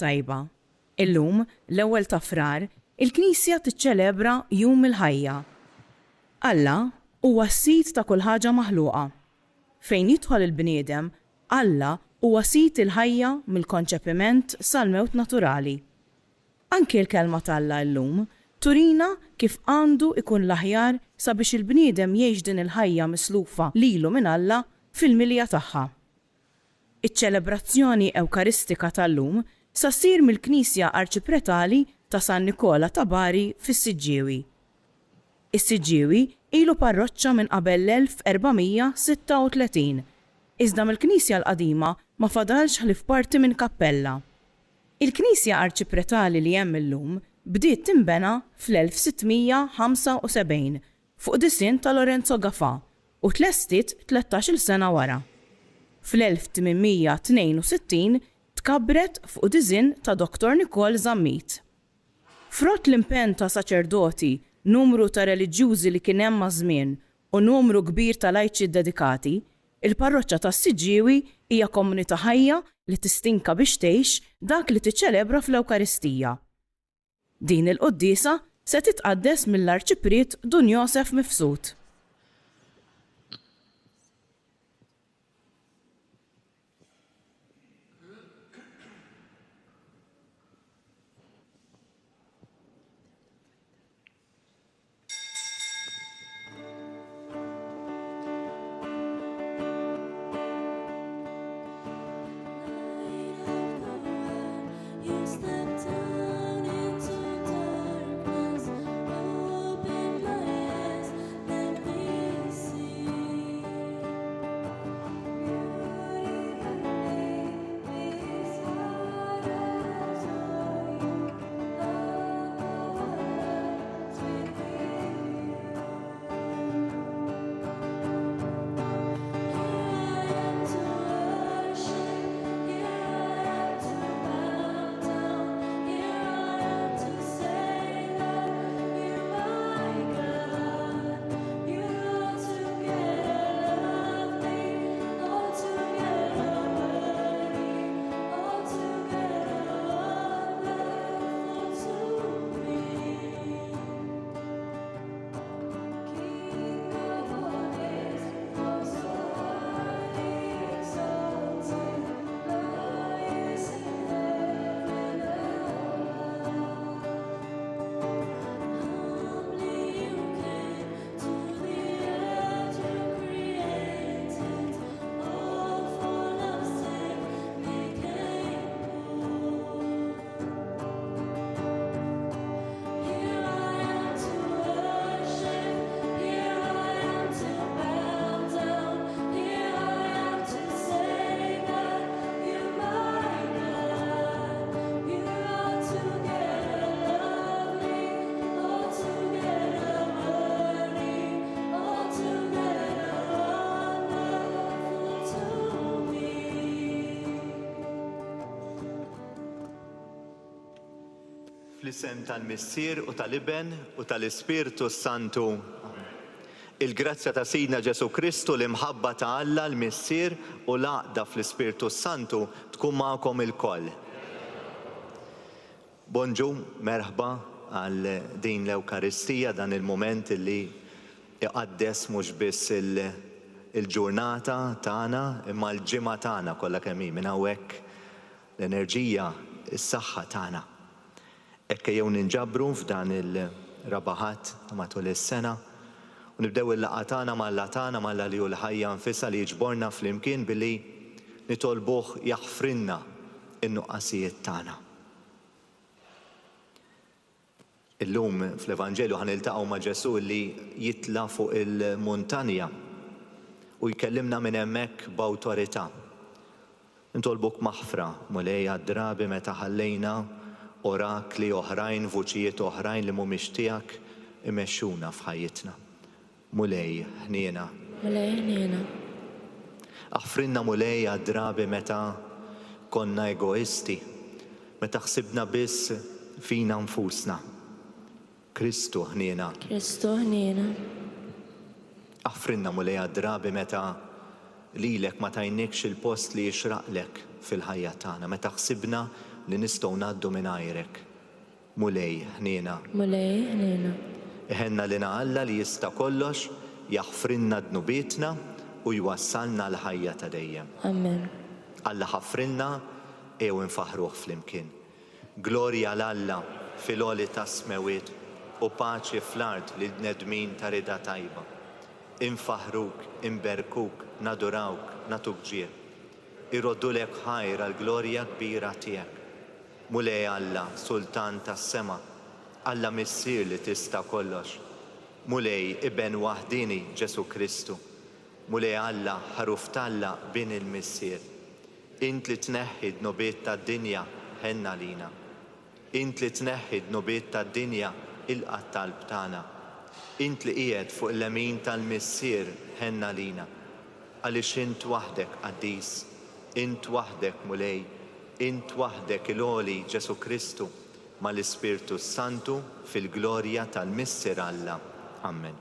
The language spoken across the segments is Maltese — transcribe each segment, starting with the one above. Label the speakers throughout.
Speaker 1: tajba. Illum, l-ewwel ta' Frar, il-Knisja tiċċelebra Jum il-Ħajja. Alla huwa s-sit ta' kull ħaġa maħluqa. Fejn jidħol il-bniedem, Alla huwa sit il-ħajja mill-konċepiment sal-mewt naturali. Anke l-kelma tal-Alla llum turina kif għandu ikun l-aħjar sabiex il-bniedem jgħix din il-ħajja mislufa lilu minn Alla fil-milja tagħha. Iċ-ċelebrazzjoni ewkaristika tal-lum sa ssir mill-Knisja Arċipretali ta' San Nikola ta' Bari fis-Siġġiewi. Is-Siġġiewi ilu parroċċa minn qabel l-1436, iżda mill-Knisja l-qadima ma fadalx ħlif parti minn kappella. Il-Knisja Arċipretali li hemm illum bdiet tinbena fl-1675 fuq disinn ta' Lorenzo Gafà u tlestit 13-il sena wara. Fl-1862 tkabbret fuq disinn ta' Dr. Nicole Zammit. Frott l-impenn ta' saċerdoti, numru ta' reliġjużi li kien hemm maż-żmien u numru kbir ta' lajċi dedikati, il-parroċċa tas-Siġġiewi hija komunità ħajja li tistinka biex tgħix dak li tiċċelebra fl-Ewkaristija. Din il-quddiesa se titqaddes mill-Arċipriet Dun Joseph Mifsud.
Speaker 2: Fl-isem tal-Missier u tal-Iben u tal-Ispirtu Santu. Il-grazzja ta' Sidna Ġesu Kristu l-imħabba ta' Alla l-Missier u l-għaqda fl-Ispirtu Santu tkun magħkom il-koll. Bonġu, merħba għal din l-Ewkaristija, dan il-moment li iqaddes mhux biss il-ġurnata tagħna imma l-ġimgħa tagħna kollha kemm hi minn hawnhekk l-enerġija, is-saħħa tagħna. Ekk jew ninġabru f'dan il-rabaħat matul is-sena u nibdew il-laqgħa tagħna mal-Alla tagħna mal-Alla li hu l-ħajja nfisha li jiġborna flimkien billi nitolbuh jaħfrinna in-nuqqasijiet tagħna. Illum fl-Evanġelju ħaniltaqgħu ma' Ġesu li jitla fuq il-muntanja u jkellimna minn hemmhekk b'awtorità. Nitolbuk maħfra mulejja drabi meta ħallejna orakli oħrajn, vuċijiet oħrajn li mhumiex tiegħek imexxuna f'ħajjitna. Mulej ħniena.
Speaker 3: Mulej ħniena.
Speaker 2: Aħfrinna mulej drabi meta konna egoisti, meta ħsibna biss fina nfusna. Kristu ħniena.
Speaker 3: Kristu ħniena.
Speaker 2: Aħfrinna mulej drabi meta lilek ma tajnikx il-post li jixraqlek fil-ħajja tagħna, meta ħsibna li nistgħu ngħaddu mingħajrek. Mulej ħniena.
Speaker 3: Mulej ħniena.
Speaker 2: Iħenna lina Alla li jista' kollox jaħfrinna dnubietna u jwassalna l-ħajja ta' dejjem.
Speaker 3: Amen.
Speaker 2: Alla ħafrilna ew infaħruh flimkien. Glorja l-Alla fil-għoli ta' smewiet u paċi fl-ard li nedmin ta' rida tajba. Infaħruk, inberkuk, nadurawk, natuk ġier. Irroddulek ħajra l-glorja kbira tiegħek. Mulej Alla, Sultan tas-sema, Alla missier li tista' kollox. Mulej Iben waħdini Ġesu Kristu. Mulej Alla ħaruf talla bin il-missier. Int li tneħħi d-nobiet tad-dinja ħenna lina. Int li tneħħi d-nobiet tad-dinja ilqa' talb tagħna. Int li qiegħed fuq il-lemin tal-missier ħenna lina. Għaliex int waħdek qaddis, int waħdek mulej, int waħdek il-għoli Ġesu Kristu mal-Ispirtu Santu fil-glorja tal-missier Alla. Amen.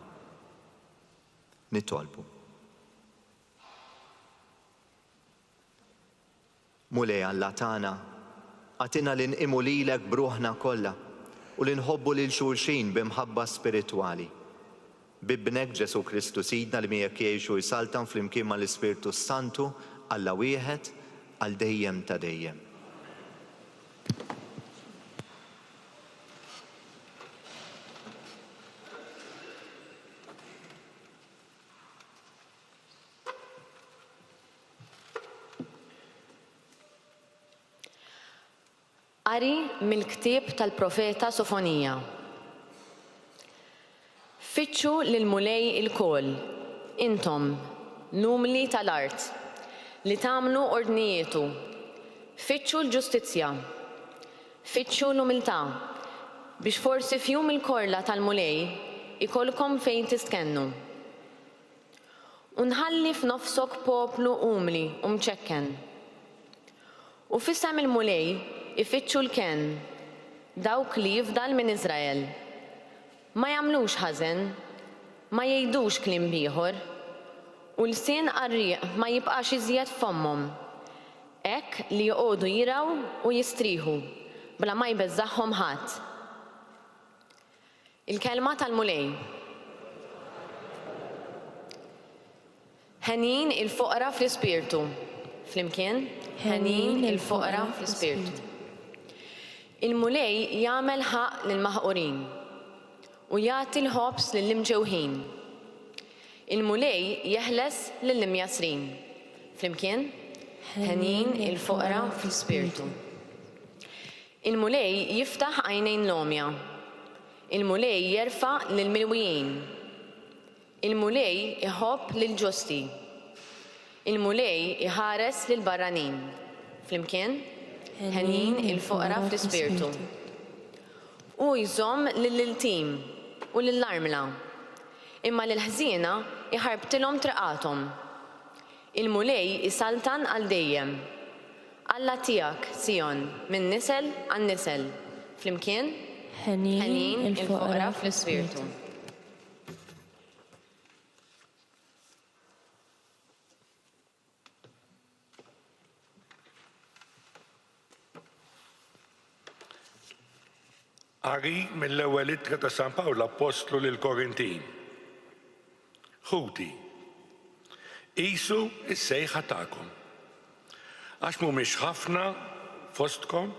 Speaker 2: Nitolbu. Mulej Alla tagħna, għatina li nqimu lilek bruħna kollha u li nħobbu lil xulxin b'imħabba spiritwali. Bibnek Ġesu Kristu Sidna li miegħek jgħixu jsaltan flimkien mal-Ispirtu Santu Alla wieħed għal dejjem ta' dejjem.
Speaker 4: Qari mill-ktieb tal-profeta Sofonija. Fittxu lil mulej il-koll, intom, l-umli tal-art, li tagħmlu ordnijietu. Fittxu l-ġustizzja, fittxu l-umiltà, biex forsi fjum il-korla tal-mulej ikolkom fejn tistkennu. Unħalli f'nofsok poplu umli mċekken. U fissam il-mulej ifittxu l-ken, dawk li jifdal minn Iżrael. Ma jagħmlux ħażen, ma jgħidux kliem ieħor, u l-sien qarrieq ma jibqax iżjed f'ommhom. Hekk li joqogħdu jiraw u jistrieħu, bla ma jbeżżagħhom ħadd. Il-kelma tal-mulej. Ħenin il-foqra fl-ispirtu. Flimkien, ħenin il-foqra fl-ispirtu. Il-mulej jagħmel ħaq lill-maħqurin u jagħti l-ħobs lill-imġewħin. Il-mulej jeħles lill-imjasrin. Flimkien, ħenin il-foqra fl-ispirtu. Il-mulej jiftaħ għajnejn l-omja. Il-mulej jerfa' lill-milwijin. Il-mulej iħobb lill-ġusti. Il-mulej iħares lill-barranin. Flimkien, ħenin il-foqra fl-ispirtu. U jżomm lill-iltim u lill-armla. Imma lill-ħżiena iħarbtilhom triqathom. Il-mulej isaltan għal dejjem. Alla tiegħek Sion minn nisel għan nisel. Flimkien, ħenin il-foqra fl-ispirtu.
Speaker 5: Qari mill-ewwel ittra ta' San Pawlu Apostlu lil Korintin. Ħuti, qisu s-sejħa tagħkom. Għax mhumiex ħafna fostkom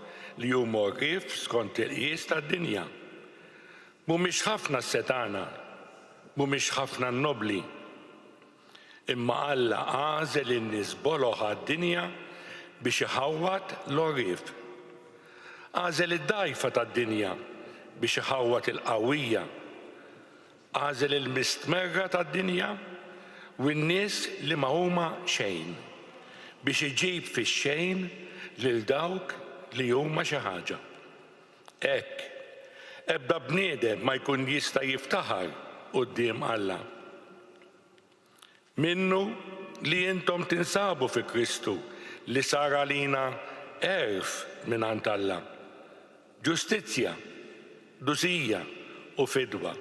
Speaker 5: li huma rif skont il-qies tad-dinja. Mhumiex ħafna setana, mhumiex ħafna nobli. Imma Alla għażel in-nies boloħ għad-dinja biex iħawwat l-orif. Għażel id-dgħajfa tad-dinja biex iħawwat il-qawwija. Għażel il-mistmerra tad-dinja u n-nies li ma huma xejn biex iġib fix-xejn lil dawk li huma xi ħaġa. Hekk, ebda bniedem ma jkun jista' jiftaħar quddiem Alla. Minnu li intom tinsabu fi Kristu li sar għalina erf mingħand Alla. Ġustizzja, dusija u fidwa.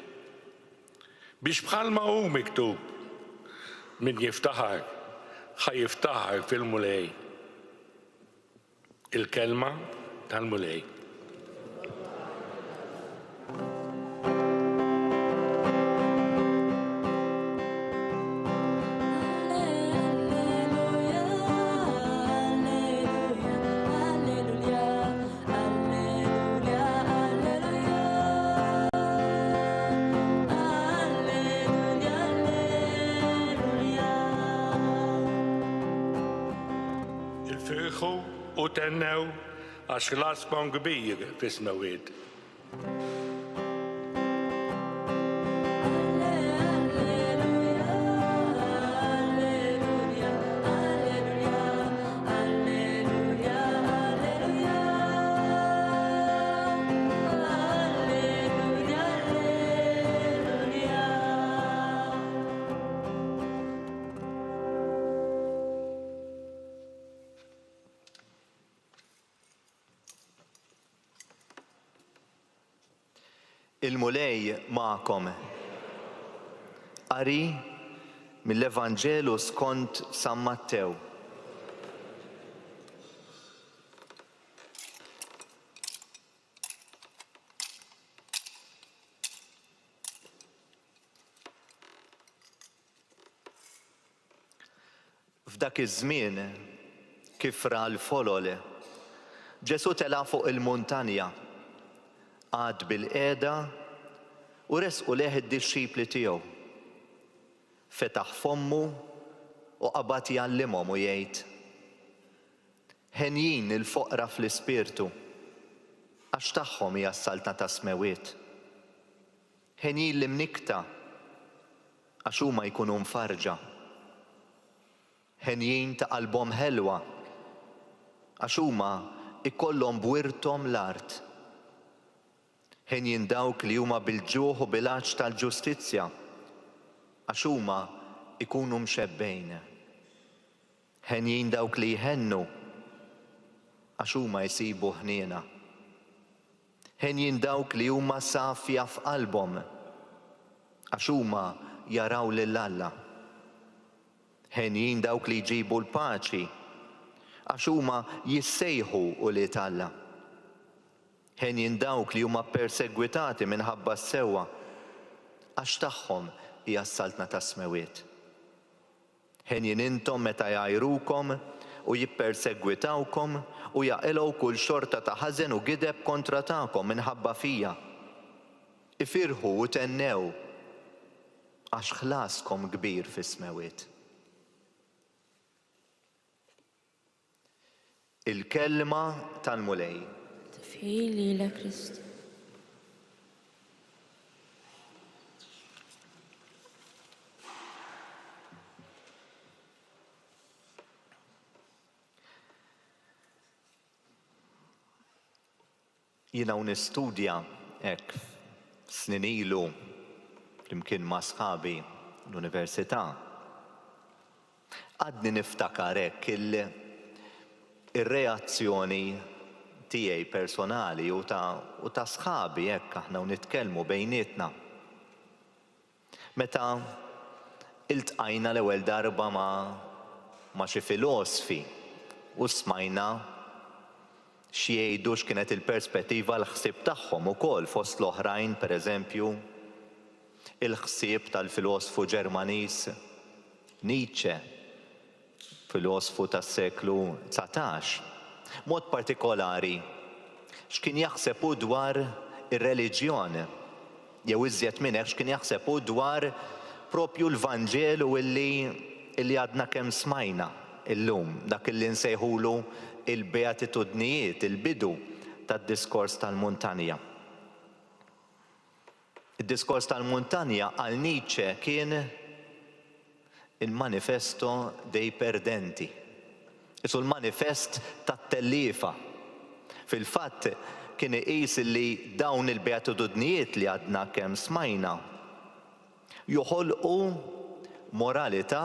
Speaker 5: Biex bħalma hu miktub min jiftaħar ħajiftaħar fil-mulej. Il-kelma tal-Mulej. Il-firħu u tennew għax ħlasbhom kbir fis-Smewid.
Speaker 2: Il-Mulej ma'kom. Qari mill-Evanġelu skont San Mattew. F'dak iż-żmien kif ra l-folol, Ġesu tela fuq il-muntanja, għad bil-qiegħda u resqu leħ id-dixxipli tiegħu. Fetaħ fommu u qabad jgħallimhom u jgħid: ħenjin il-foqra fl-ispirtu, għax tagħhom hija s-saltna ta' Smewiet. Ħenjin l-imnikta, għax huma jkunu mfarġa. Ħenjin ta' qalbhom ħelwa, għax huma ikollhom bwirthom l-art. Ħenjin dawk li huma bil-ġuħ u bil-għaġġ tal-ġustizzja, għax huma ikunu mxebbejn. Ħenjin dawk li jħennu, għax huma jsibu ħniena. Ħenjin dawk li huma safja f'qalbhom, għax huma jaraw lil Alla. Ħenjin dawk li jġibu l-paċi, għax huma jissejħu ulied Alla. Ħenjin dawk li huma persegwitati minħabba s-sewwa, għax tagħhom hija s-saltna ta' Smewiet. Ħenjin intom meta jgħajrukom u jippersegwitawkom u jaqilgħu kull xorta ta' ħażen u gideb kontra tagħkom minħabba fija. Ifirħu u tennew għax ħlaskom kbir fis-Smewiet. Il-kelma tal-Mulej.
Speaker 3: Fili la Kristi.
Speaker 2: Jiena nistudja hekk snin ilu flimkien ma' sħabi l-Università. Għadni niftakar hekk ir-reazzjoni tiegħi personali u ta' sħabi hekk aħna nitkellmu bejnietna. Meta iltqajna l-ewwel darba ma' xi filosofi u smajna xi jgħidu x'kienet il-perspettiva l-ħsieb tagħhom ukoll fost l-oħrajn, pereżempju il-ħsieb tal-filosofu Ġermaniż Nietzsche, filosofu tas-seklu 19. Mod partikolari, x'kien jaħseb hu dwar ir-reliġjon, jew iżjed minn hekk x'kien jaħseb hu dwar proprju l-Vanġelu illi għadna kemm smajna illum, dak illi nsejħulu il-beatitudnijiet, il-bidu tad-diskors tal-muntanja. Id-diskors tal-muntanja għal Nietzsche kien il-manifesto dei perdenti. Isu l-manifest tat-telliefa. Fil-fatt kien iqis li dawn il-beatitudnijiet li għadna kemm smajna joħolqu moralità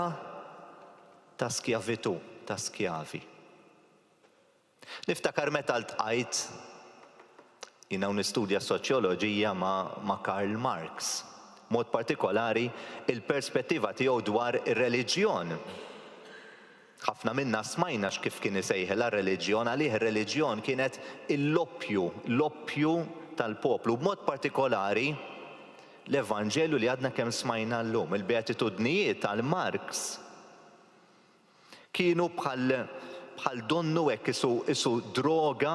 Speaker 2: ta' skjavitu, ta' skjavi. Niftakar meta ltqajt jiena nistudja soċjoloġija ma' Karl Marx, mod partikolari il-perspettiva tiegħu dwar ir-reliġjon. ħafna minna smajna kif kien isejħilha r-reliġjon, għalih ir-reliġjon kienet l-oppju tal-poplu, b'mod partikolari l-Evanġelju li għadna kemm smajna llum, il-Beatitudnijiet tal-Marks kienu bħal donnu hekk isu droga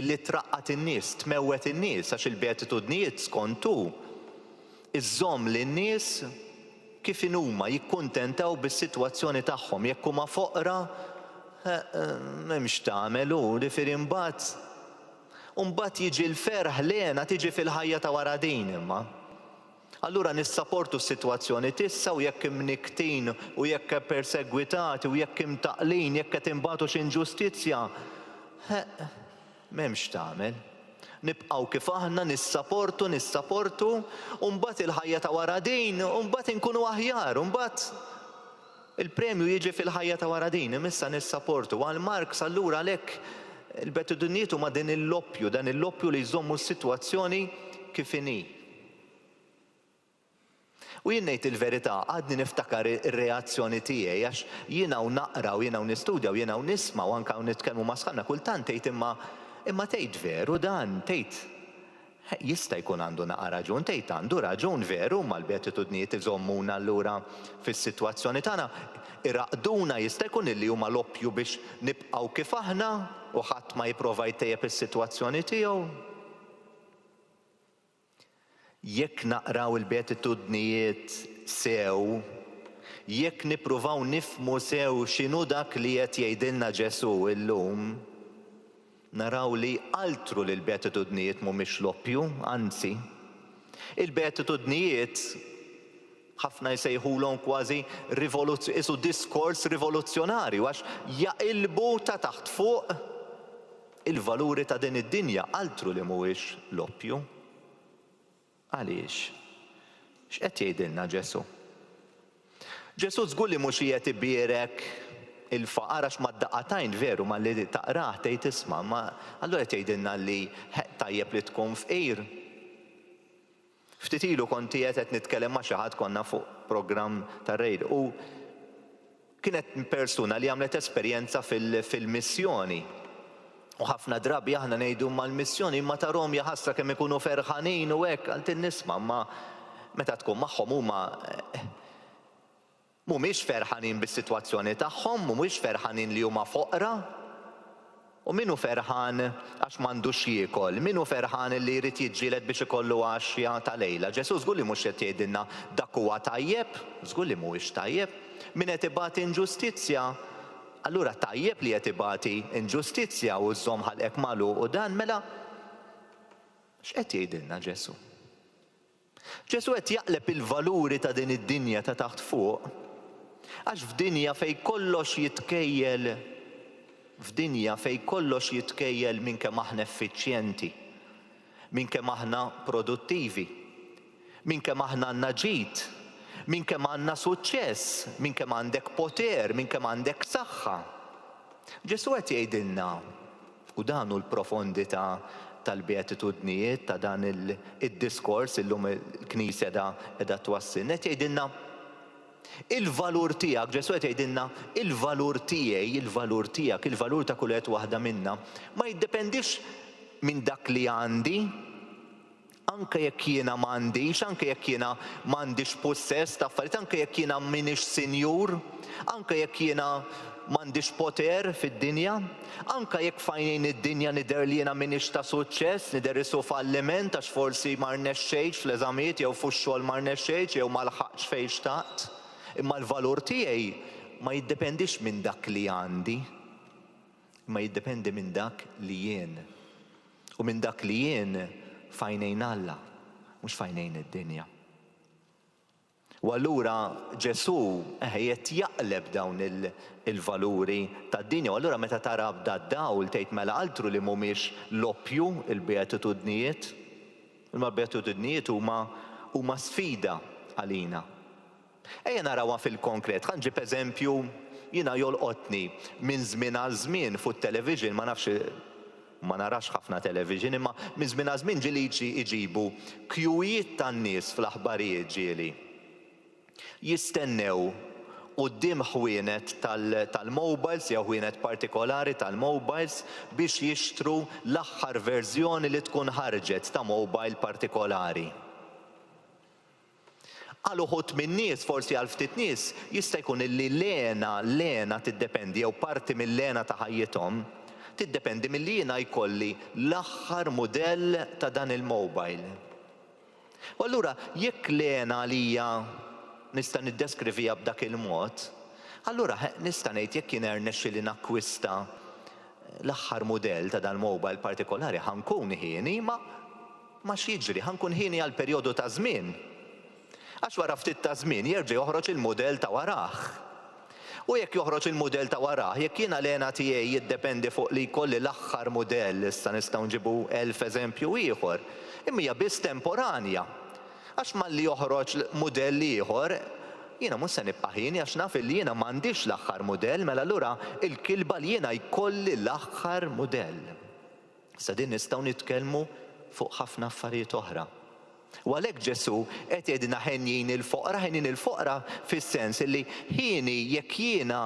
Speaker 2: illi traqqat in-nies, tmewwet in-nies għax il-Beatitudnijiet skontu iżżomm lin-nies kif huma jikkuntentaw bis-sitwazzjoni tagħhom, jekk huma foqra m'hemmx tagħmel hu ġifieri mbagħad jiġi l-ferħ lena tiġi fil-ħajja ta' wara din imma. Allura nissapportu s-sitwazzjoni tissa u jekk imniktin u jekk persegwitati u jekk imtaqlin, jekk qed imbagħtu xi inġustizzja, m'hemmx tagħmel. Nibqgħu kif aħna nissapportu, u mbagħad il-ħajja ta' wara din, u mbagħad inkunu aħjar, u mbagħad il-premju jiġi fil-ħajja ta' wara din, imissa nissapportu. Għal Marx allura għalhekk il-Beatitudnijiet huma dan il-loppju li jżommu s-sitwazzjoni kif inhi. U jien ngħid il-verità, għadni niftakar ir-reazzjoni tiegħi għax jiena naqra u jiena nistudja u jiena nisma' u anke nitkellmu ma' sħabna kultant tgħid imma tgħid veru dan, tgħid jista' jkun għandu naqra raġun, tgħid għandu raġun veru mal-Beatitudnijiet iżommuna allura fis-sitwazzjoni tagħna, iraqduna jista' jkun illi huma l-oppju biex nibqgħu kif aħna u ħadd ma jipprova jtejjeb is-sitwazzjoni tiegħu. Jekk naqraw il-Beatitudnijiet sew, jekk nippruvaw nifhmu sew x'inhu dak li qed jgħidilna Ġesu llum, naraw li altru li l-Beatitudnijiet mhumiex l-oppju, anzi. Il-Beatitudnijiet ħafna jsejħulhom kważi isu diskors rivoluzzjonarju għax jaqilbu ta' taħt fuq il-valuri ta' din id-dinja, altru li mhuwiex l-oppju. Għaliex? X'qed jgħidilna Ġesu? Ġesu żgur li mhux qiegħed ibierek il-faqar għax mad-daqatajn veru ma li taqrah tgħid isma' ma allura qed jgħidilna li tajjeb li tkun fqir. Ftit ilu kont qed nitkellem ma' xi ħadd konna fuq programm tar-radio u kienet persuna li għamlet esperjenza fil-missjoni. U ħafna drabi aħna ngħidu mal-missjoni imma tarhom jaħassra kemm ikunu ferħanin u hekk għalt nisma' ma meta tkun magħhom huma mhumiex ferħanin bis-sitwazzjoni tagħhom, mhumiex ferħanin li huma foqra. U minnu ferħan għax m'għandux jiekol, minnu ferħan li jrid jiġġieled biex ikollu għaxja ta' lejla. Ġesu żgur li mhux qed jgħidilna dak huwa tajjeb, żgur li mhuwiex tajjeb. Min qed ibagħti inġustizzja, allura tajjeb li qed ibagħti inġustizzja u żżomm ħalqek magħluq u dan mela x'qed jgħidilna Ġesu? Ġesu qed jaqleb il-valuri ta' din id-dinja ta' taħt fuq. Għax f'dinja fejn kollox jitkejjel minn kemm aħna effiċjenti, minn kemm aħna produttivi, minn kemm aħna għandna ġid, minn kemm għandna suċċess, minn kemm għandek poter, minn kemm għandek saħħa. Ġesu qed jgħidilna u dan hu l-profondità tal-Beatitudnijiet ta' dan id-diskors illum il-Knisja qiegħda twassilna qed jgħidilna il-valur tiegħek, Ġesu qed jgħidilna il-valur tiegħi, il-valur tiegħek, il-valur ta' kull wieħed waħda minna ma jiddependix minn dak li għandi, anke jekk jiena m'għandix, anke jekk jiena m'għandix possess ta' affarijiet, anke jekk jiena m'iniex sinjur, anke jekk jiena m'għandix poter fid-dinja, anke jekk f'għajnejn id-dinja nidher li jiena m'iniex ta' suċċess, nidher isu falliment għax forsi ma rnexxejx fl-eżamijiet jew fix-xogħol ma rnexxejx jew ma laħaqx fejn xtaqt. Imma l-valur tiegħi ma jiddependix minn dak li għandi, ma jiddependi minn dak li jien. U minn dak li jien f'għajnejn Alla, mhux f'għajnejn id-dinja. U allura Ġesu qed jaqleb dawn il-valuri tad-dinja. U allura meta tara b'dawl tgħid mela altru li mhumiex l-oppju il-Beatitudnijiet, imma l-Beatitudnijiet huma sfida għalina. Ejja narawha fil-konkret, ħanġib eżempju jiena jolqotni minn żmien għal żmien fuq television, ma nafx ma narax ħafna television, imma minn żmien għal żmien ġieli jġibu kjujiet tan-nies fl-aħbarijiet ġieli. Jistennew quddiem ħwienet tal-mobiles jew ħwienet partikolari tal-mobiles biex jixtru l-aħħar verżjoni li tkun ħarġet ta' mobile partikolari. Għal uħud min nies, forsi għal ftit nies, jista' jkun illi lena tiddependi jew parti mill-lena ta' ħajjithom tiddependi milli jiena jkolli l-aħħar mudell ta' dan il-mobile. U allura jekk lena għalija nista' niddeskrivija b'dak il-mod, allura nista' ngħid jekk jien irnexxieli nakkwista l-aħħar mudell ta' dan mobile partikolari ħankun ħieni ma x'jiġri, ħankun ħieni għal perjodu ta' żmien. Għax wara ftit ta' żmien jerġa' joħroġ il-mudell ta' warah. U jekk joħroġ il-mudell ta' warah, jekk jiena lena tiegħi jiddependi fuq li jkolli l-aħħar mudell, issa nistgħu nġibu 1000 eżempju ieħor, imma hija biss temporanja. Għax malli joħroġ mudell ieħor, jiena mhux se nibqa' ħieni għax naf li jiena m'għandix l-aħħar mudell, mela allura il-kilba li jiena jkolli l-aħħar mudell. Issa din nistgħu nitkellmu fuq ħafna affarijiet oħra. U għalhekk Ġesu qed jgħidilna ħenjin il-foqra fis-sens li ħieni jekk jiena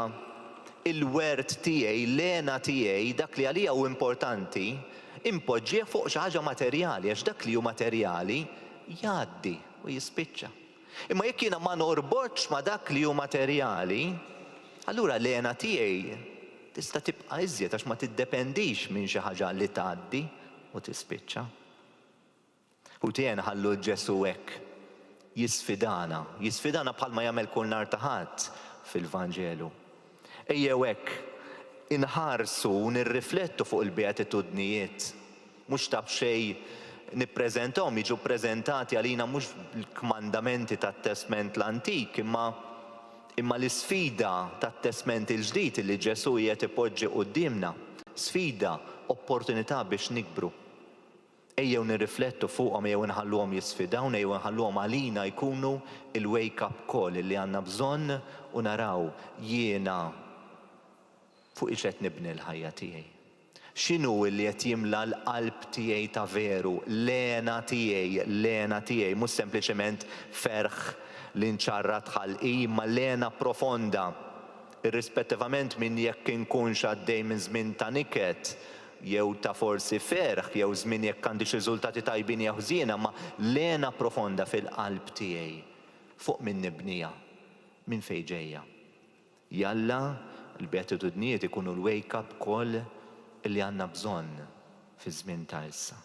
Speaker 2: il-wert tiegħi, l-għena tiegħi, dak li għalija hu importanti, impoġġih fuq xi ħaġa materjali għax dak li hu materjali jgħaddi u jispiċċa. Imma jekk jiena ma norbotx ma' dak li hu materjali, allura l-għena tiegħi tista' tibqa' iżjed għax ma tiddependix minn xi ħaġa li tgħaddi u tispiċċa. U tiegħi ħallu Ġesu hekk jisfidana bħalma jagħmel kull nhar ta' ħadd fil-Vanġelu. Ejjew hekk inħarsu u nirriflettu fuq il-beatitudnijiet, mhux ta' b'xejn nippreżentahom jiġu ppreżentati għalina mhux l-kmandamenti tat-Testament l-Antik, imma l-isfida tat-Testament il-ġdid li Ġesu qiegħed ipoġġi qudiemna, sfida, opportunità biex nikbru. Ejjew nirriflettu fuqhom jew inħalluhom jisfidawna jew inħalluhom għalina jkunu il-wake up call li għandna bżonn u naraw jiena fuq ix qed nibni l-ħajja tiegħi. X'inhu li qed jimla l-qalb tiegħi ta' veru, l-għena tiegħi, mhux sempliċement ferħ li nċarrat ħalqi, imma l-għena profonda, irrispettivament minn jekk inkunx għaddej minn żmien ta' niket, jew ta' forsi ferħ, jew żmien jekk għandix riżultati tajbin jew ħżiena, ma l-għena profonda fil-qalb tiegħi fuq min nibnija, minn fejn ġejja. Jalla l-beatitudnijiet ikunu l-wake up call li għandna bżonn fi żmien ta' issa.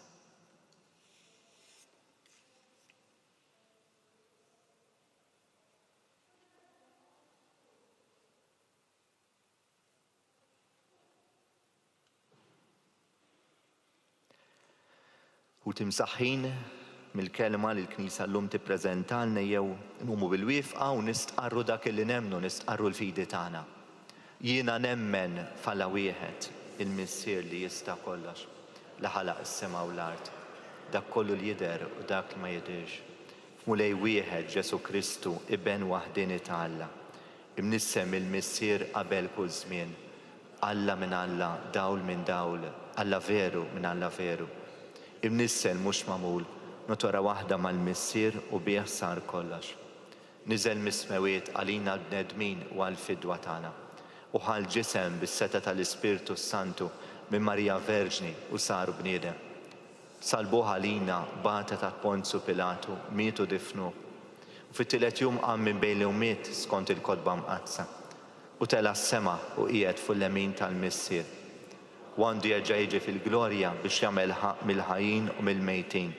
Speaker 2: U timsaħħin mill-kelma li l-Knisja llum tippreżentalna jew nqumu bil-wifqa u nistqarru dak li nemmnu, nistqarru l-fidi tagħna. Jiena nemmen fala wieħed il-missier li jista' kollox, li ħalaq is-sema u l-art, dak kollu li jidher u dak li ma jidhirx. F'mulej wieħed Ġesu Kristu iben waħdini ta' Alla, imnissem il-missier qabel kull żmien, Alla minn Alla, dawl minn dawl, Alla veru minn Alla veru. Imnissel mhux magħmul, notora waħda mal-missier u bih sar kollox. Niżel mis-smewiet għalina l-bnedmin u għall-fidwa tagħna. U ħal ġisem bis-seta tal-Ispirtu Santu minn Marija Verġni u saru bniedem. Salbuh għalina bata ta' Ponzu Pilatu, mietu difnu. U fit-tielet jum qam minn bejn l-umiet skont il-kotba mqazza. U tela s-sema u qiegħed fuq l-lemin tal-missier. U għandu jerġa' jiġi fil-glorja biex jagħmel ħaq mill-ħajjin u mill-mejtin.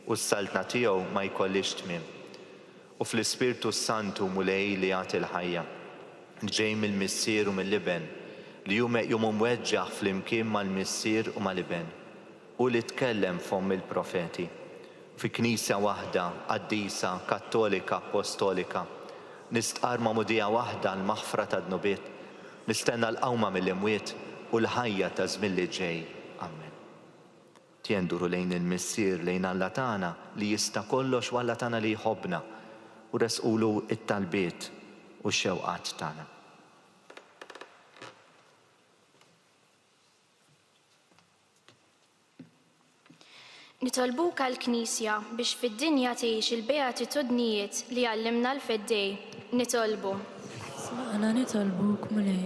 Speaker 2: U s-saltna tiegħu ma jkollix tmiem. U fl-Ispirtu Santu mulej li jagħti l-ħajja. Ġej mill-missier u mill-liben li jum mweġġaħ fl-imkien mal-missier u mal-liben u li tkellem fomm il-profeti fi knisja waħda qaddisa kattolika apostolika nistqar ma'mudija waħda l-maħfra tad-nubiet nistenna l-qawma mill-imwiet u l-ħajja ta' żmien li ġej. Amen. Tienduru lejn il-missier lejn Alla tagħna li jista' kollox u Alla tagħna li jħobbna u resqulu it-talbiet u x-xewqat tagħna.
Speaker 6: Nitolbuk għall-Knisja biex fid-dinja tgħix il-beatitudnijiet li għallimna l-Feddej. Nitolbu.
Speaker 3: Isma'na nitolbuk mulej.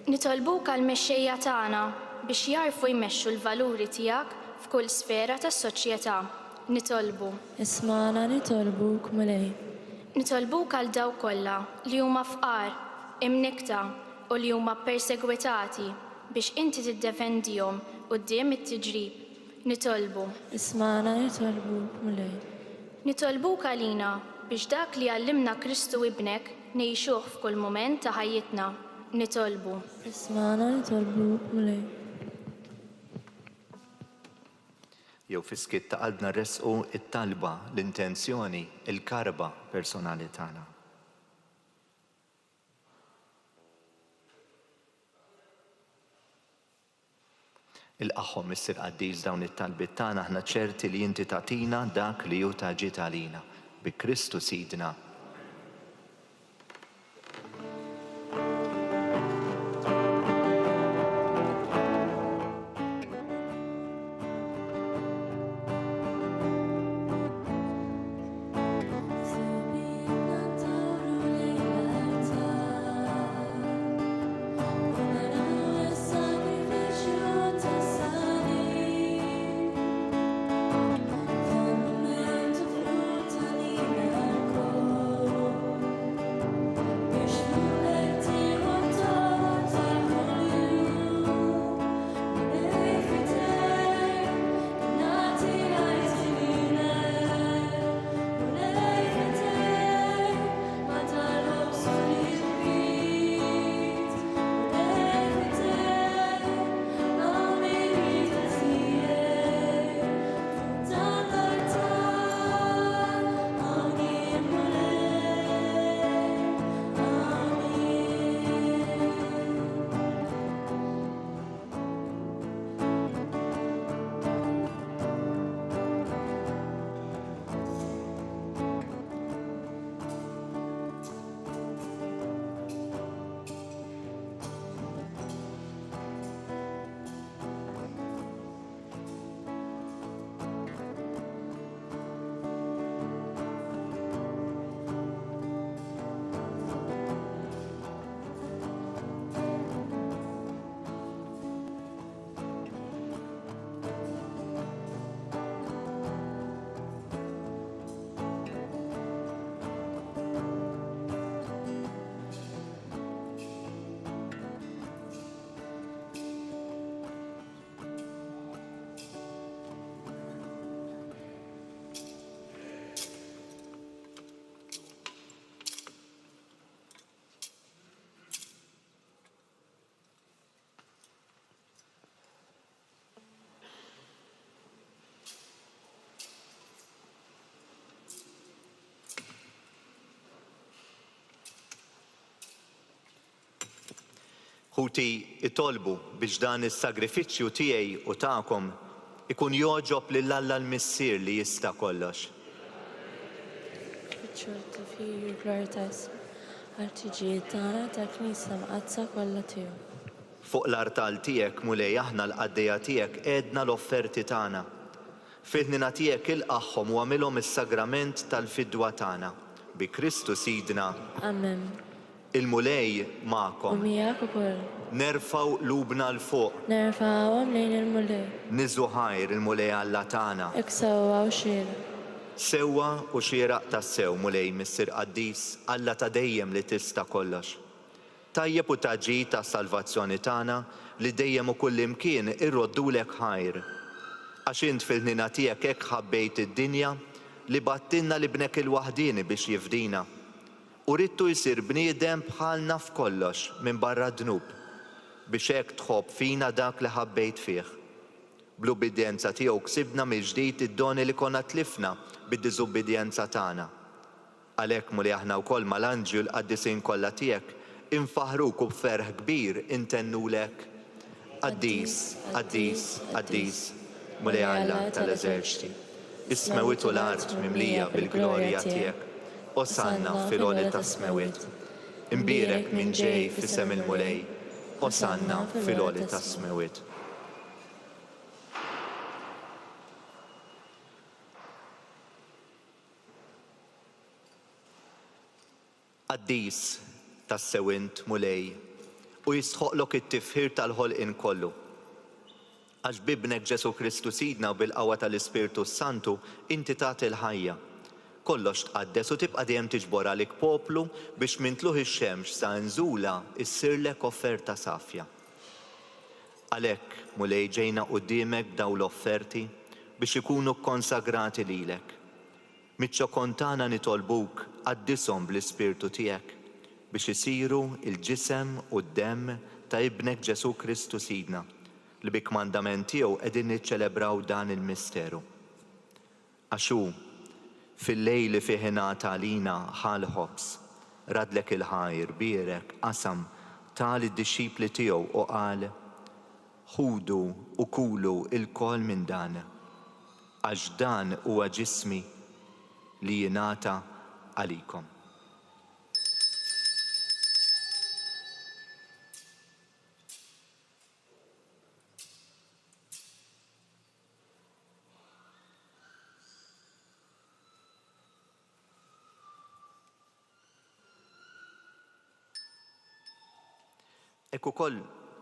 Speaker 6: Nitolbuk għal-mexxejja tagħna biex jarfu jmexxu l-valuri tiegħek f'kull sfera tas-soċjetà. Nitolbu.
Speaker 3: Isma'na nitolbuk mulej.
Speaker 6: Nitolbuk għal dawk kollha li huma fqar, imnikta u li huma persegwitati biex inti tiddefendihom quddiem it-tiġrib. Nitolbu.
Speaker 3: Isma'na nitolbuk mulej.
Speaker 6: Nitolbuk għalina biex dak li għallimna Kristu ibnek ngħixuh f'kull mument ta' ħajjitna. Nitolbu.
Speaker 3: Isma'na nitolbuk mulej.
Speaker 2: Jew fiskit ta' qalbna resqu it-talba, l-intenzjoni, il-karba personali tagħna. Il-qaħħom issir qaddis dawn it-talbiet tagħna aħna ċerti li inti tagħtina dak li hu taġit għalina bi Kristu Sidna. Ħuti itolbu biex dan is-sagrifiċċju tiegħi u tagħkom ikun joġob lil Alla l-Missier li jista' kollox.
Speaker 3: Iċċolti fih gloritas għal-tiġijiet tagħna tal-Knisja mqazza kollha tiegħu.
Speaker 2: Fuq l-artal tiegħek mulej aħna l-qaddejja tiegħek għedna l-offerti tagħna. Fil-ħnina tiegħek ilqaħħom u għamilhom is-sagrament tal-fidwa tagħna bi Kristu Sidna.
Speaker 3: Amen.
Speaker 2: Il-mulej
Speaker 3: U
Speaker 2: magħkom.
Speaker 3: miegħek ukoll.
Speaker 2: Nerfaw lubna l fuq.
Speaker 3: Nerfgħuhom lejn il-mulej.
Speaker 2: Niżu ħajr il-mulej Alla tagħna.
Speaker 3: Iksewwa u xieraq.
Speaker 2: Sewwa u xieraq tas-sew mulej Missier Qaddis Alla ta' dejjem li tista' kollox. Tajjeb u taġi ta' salvazzjoni tagħna li dejjem u kullimkien irroddulek ħajr. Għax int fil-ħnina tiegħek hekk ħabbejt id-dinja li battilna libnek il-waħdini biex jifdina. U ridtu jsir bniedem bħalna f'kollox minn barra d-dnub biex hekk tħobb fina dak li ħabbejt fih. Bl-ubbidjenza tiegħu ksibna mill-ġdid id-doni li konna tlifna bid-diżubbidjenza tagħna. Għalhekk muli aħna wkoll mal-anġlu l-qaddisin kollha tiegħek infaħruk u b'ferħ kbir intennulek. Qaddis, qaddis, qaddis, muli Alla tal-eżerċiti. Is-smewiet u l-art mimlija bil-glorja tiegħek. Osanna fil-għoli ta' smewiet. Imbirek minn ġej f'isem il-mulej. Osanna fil-għoli ta' smewiet. Qaddis, tassew int mulej u jistħoqlok it-tifħir tal-ħolqien kollu. Għax bibnek Ġesu Kristu Sidna u bil-qawwa tal-Ispirtu Santu inti tagħti l-ħajja. Kollox tqaddes u tibqa' dejjem tiġbor għalik poplu biex minn tluħ ix-xemx sa nżula issirlek offerta safja. Għalhekk mulej ġejna quddiemek b'dawn l-offerti biex ikunu konsagrati lilek. Miċ-ċokon tagħna nitolbuk qaddishom bl-Ispirtu tiegħek biex isiru il-ġisem u d-demm ta' ibnek Ġesu Kristu Sidna li bi kmandament tiegħu qegħdin niċċelebraw dan il-misteru. Għax hu fil-lejl li fih ingħata għalina ħal ħobs radlek il-ħajr bierek qasam tal id-dixxipli tiegħu u qal ħudu u kulu il-kol minn dan għax dan huwa ġismi li jingħata għalikom. Ekk ukoll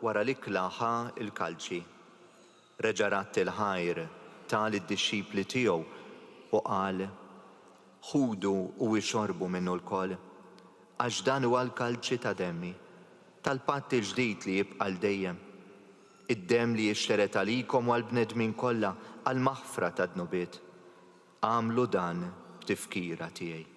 Speaker 2: wara l-ikla ħa il-kalċi, reġa' rat il-ħajr tal id-dixxipli tiegħu u qal ħudu u ixorbu minnu l-kol għax dan huwa l-kalċi ta' demmi tal-patt il-ġdid li jibqa' l-dejjem. Id-demm li jixteret għalikom u għall-bnedmin kollha għall-maħfra ta' dnubiet. Għamlu dan b'tifkira tiegħi.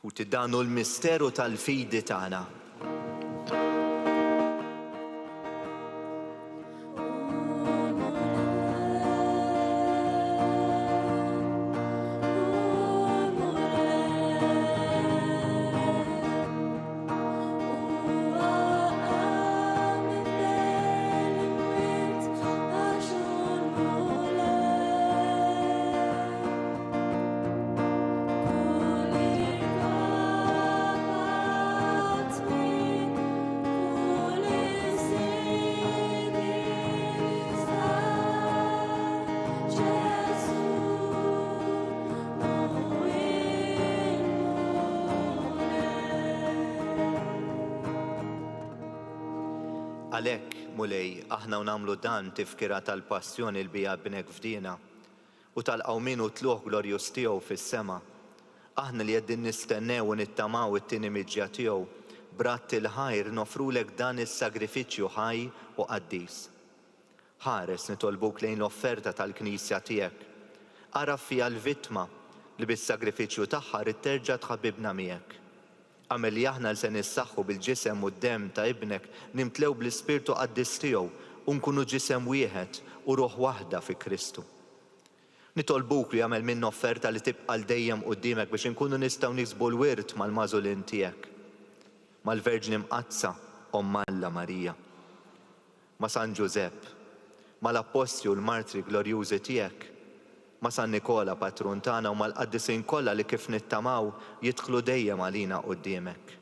Speaker 2: U tiddanu l-misteru tal-fidi tagħna. Għalhekk, mulej, aħna nagħmlu dan tifkira tal-passjoni li bija bnek fdina u tal-qawmin u tluħ glorjus tiegħu fis-sema. Aħna li qegħdin nistennew u nittamaw it-tieni miġja tiegħu b'ratt il-ħajr nofrulek dan is-sagrifiċċju ħaj u qaddis. Ħares nitolbuk lejn l-offerta tal-Knisja tiegħek. Araf fiha l-vittma li bis-sagrifiċċju tagħha rid terġa' tħabbibna miegħek. Għamel li aħna se nissaħħu bil-ġisem u d-demm ta' ibnek nimtlew bl-Ispirtu qaddis tiegħu u nkunu ġisem wieħed u ruħ waħda fi Kristu. Nitolbuk li jagħmel minn offerta li tibqa' l-dejjem quddiemek biex inkunu nistgħu niksbu l-wirt mal-mażulin tiegħek, mal-Verġni Mqazza Omm Alla Marija, ma' San Ġusepp, mal-Apostju l-Martri glorjużi tiegħek, ma' San Nikola patrun tagħna u mal-qaddisin kollha li kif nittamaw jidħlu dejjem għalina quddiemek.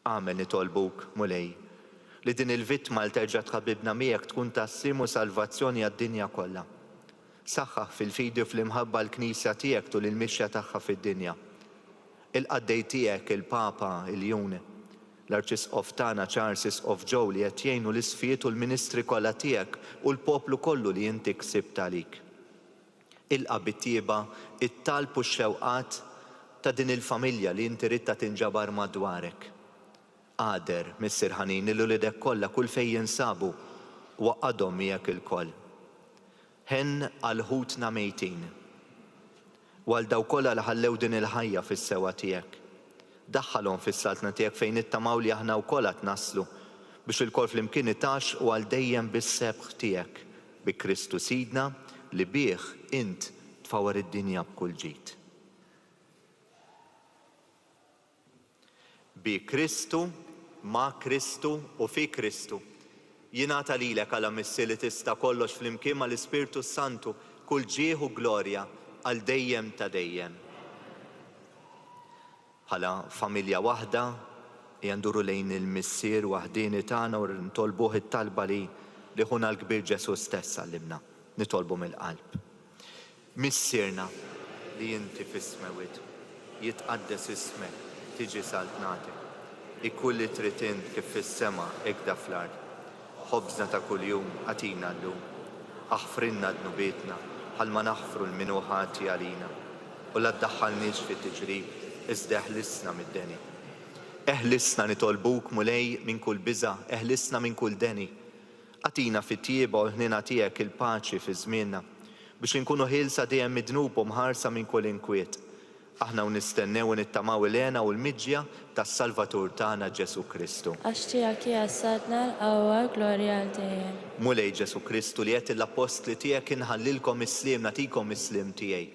Speaker 2: Għamel nitolbuk, mulej, li din il-vittma li terġa' tħabbibna miegħek tkun tassim u salvazzjoni għad-dinja kollha. Saħħaħ fil-fidi u fl-imħabba l-Knisja tiegħek tul il-mixja tagħha fid-dinja. Il-qaddej tiegħek il-Papa il-Jun, l-Arċisqof tagħna Charles Isqof Joe li qed jgħinu l-isfijiet u l-ministri kollha tiegħek u l-poplu kollu li inti ksibt għalik. Ilqa' bit-tieba it-talb u x-xewqat ta' din il-familja li inti ridta tinġabar madwarek. Qader Missier Ħanin il-ulidek kollha kull fejn jinsabu waqadhom miegħek il-koll. Ħen għal ħutna mejtin. Għal daw kollha li ħallew din il-ħajja fis-sewa tiegħek. Daħħalhom fis-saltna tiegħek fejn nittamaw li aħna wkoll qed naslu biex il-kol flimkien itax u għal dejjem bis-sebħ tiegħek bi Kristu Sidna li bih int tfawar id-dinja b'kull ġid. Bi Kristu, ma' Kristu u fi Kristu. Jingħata lilek għala missi li tista' kollox flimkien mal-Ispirtu Santu kull ġieħ u glorja għal dejjem ta' dejjem. bħala familja waħda janduru lejn il-missier waħdini tagħna u ntolbuh it-talba li ħuna l-kbir Ġesu stess għallimna, nitolbu mill-qalb. Missierna li inti fis-smewit, jitqaddes ismek, tiġi saltnatik, ikkun li trid int kif fis-sema ekda fl-ard. Ħobżna ta' kuljum għatina llum, aħfrinna dnubietna ħalma naħfru l-minu ħati għalina u la ddaħħalniex fit-tiġrib iżda eħlisna mid-deni. Eħlisna nitolbuk mulej minn kull biża', eħlisna minn kull deni. Għatina fit-tjieba u ħnina tiegħek il-paċi fi żmienna biex inkunu ħielsa dejjem midnub u mħarsa minn kull inkwiet. Aħna nistennew u nittamaw il-għena u l-miġja tas-Salvatur tagħna Ġesu Kristu.
Speaker 3: Għax tiegħek hija sadna l-qawwa glorja għal dejjem.
Speaker 2: Mulej Ġesu Kristu li qed l-apostli tiegħek inħallilkom is-sliem nagħtikom is-sliem tiegħi.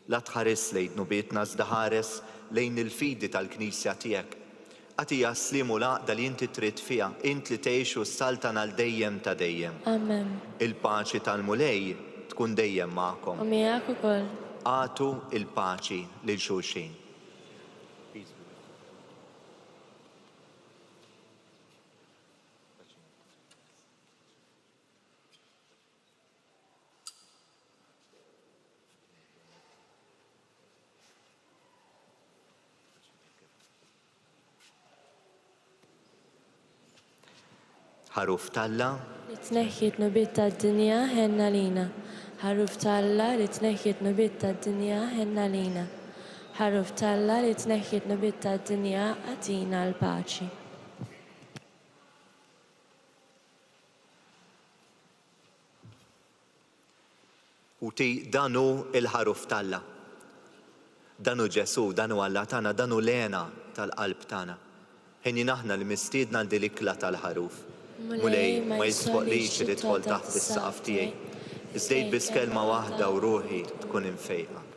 Speaker 2: La tħares lejn nubietna iżda ħares lejn il-fidi tal-Knisja tiegħek. Għatija s-slim u laqda li inti trid fiha, int li tgħixu s-saltan għal dejjem ta' dejjem.
Speaker 3: Amen.
Speaker 2: Il-paċi tal-mulej tkun dejjem magħkom.
Speaker 3: U miegħek ukoll.
Speaker 2: Għatu il-paċi lil xulxin. Ħaruf talla
Speaker 3: Li tneħħiet nubiet tad-dinja ħenna lina. Ħaruf talla li tneħħiet nubiet tad-dinja ħenna lina. Ħaruf talla li tneħħiet nubiet tad-dinja għatina l-paċi.
Speaker 2: u ti danu il-ħaruf talla. Danu Ġesu, danu Alla tana, danu lena tal-qalb tana. Ħenni naħna li mistiedna l-dilikla tal-ħaruf. Mulej ma jisfoqlix li tħol taħt is-saqaf tiegħi. Iżdejt biss kelma waħda u ruħi tkun infejqa.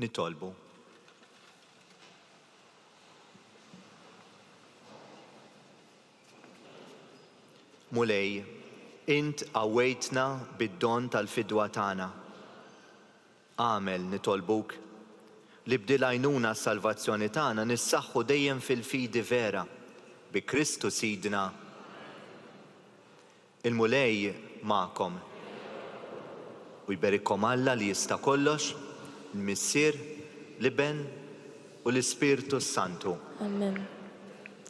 Speaker 2: nitolbu. Mulej, int qawwejtna bid-don tal-fidwa tagħna. Għamel nitolbuk li bdil għajnuna s-salvazzjoni tagħna nissaħħu dejjem fil-fidi vera bi Kristu Sidna. Il-mulej magħkom. U jberikkom Alla li jista' kollox, il-Missier, l-Iben u l-Ispirtu Santu.
Speaker 3: Amen.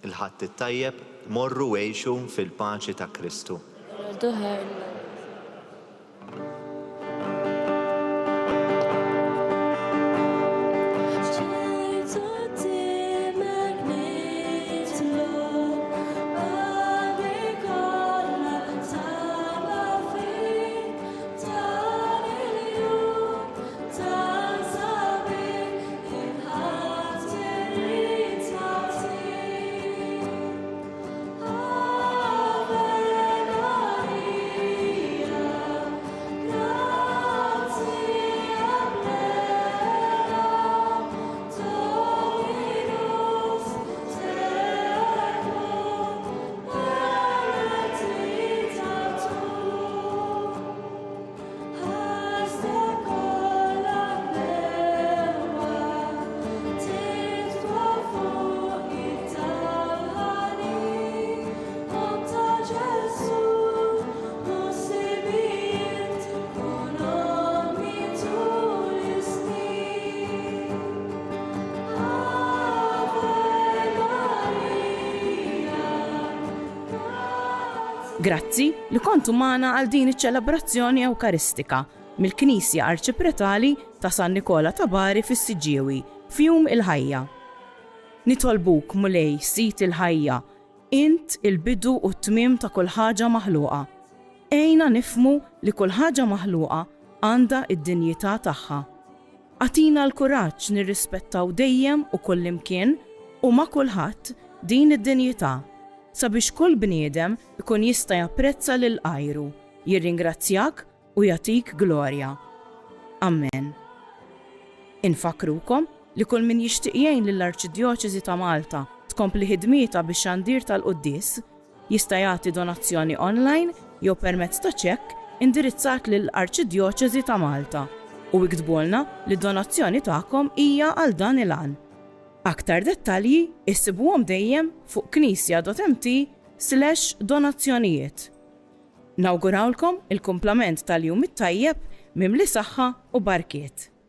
Speaker 2: Il-ħadd it-tajjeb morru għejxu fil-paċi ta' Kristu.
Speaker 1: Grazzi li kontu magħna għal din iċ-ċelebrazzjoni Ewkaristika mill-Knisja Arċipretali ta' San Nikola ta' Bari fis-Siġiewi f'jum il-Ħajja. Nitolbuk mulej sit il-ħajja, int il-bidu u t-tmiem ta' kull ħaġa maħluqa. Ejna nifmu li kull ħaġa maħluqa għandha id-dinjità tagħha. Atina l-kuraġġ nirrispettaw dejjem u kullimkien u ma' kulħadd din id-dinjità sabiex kull bniedem ikun jista' japprezza lil qajru, jirringrazzjak u jagħtik glorja. Amen. Infakrukom li kull min jixtieq jgħin lill-Arċidjoċeżi ta' Malta tkompli ħidmieta bix-xandir tal-Qudies jista' jagħti donazzjoni online jew permezz ta' ċekk indirizzat lill-Arċidjoċeżi ta' Malta u iktbulna li d-donazzjoni tagħkom hija għal dan il-għan. Aktar dettalji issibuhom dejjem fuq knisja.mt/donazzjonijiet. Nawgurawlkom il-kumplament tal-jum it-tajjeb mimli saħħa u barkiet.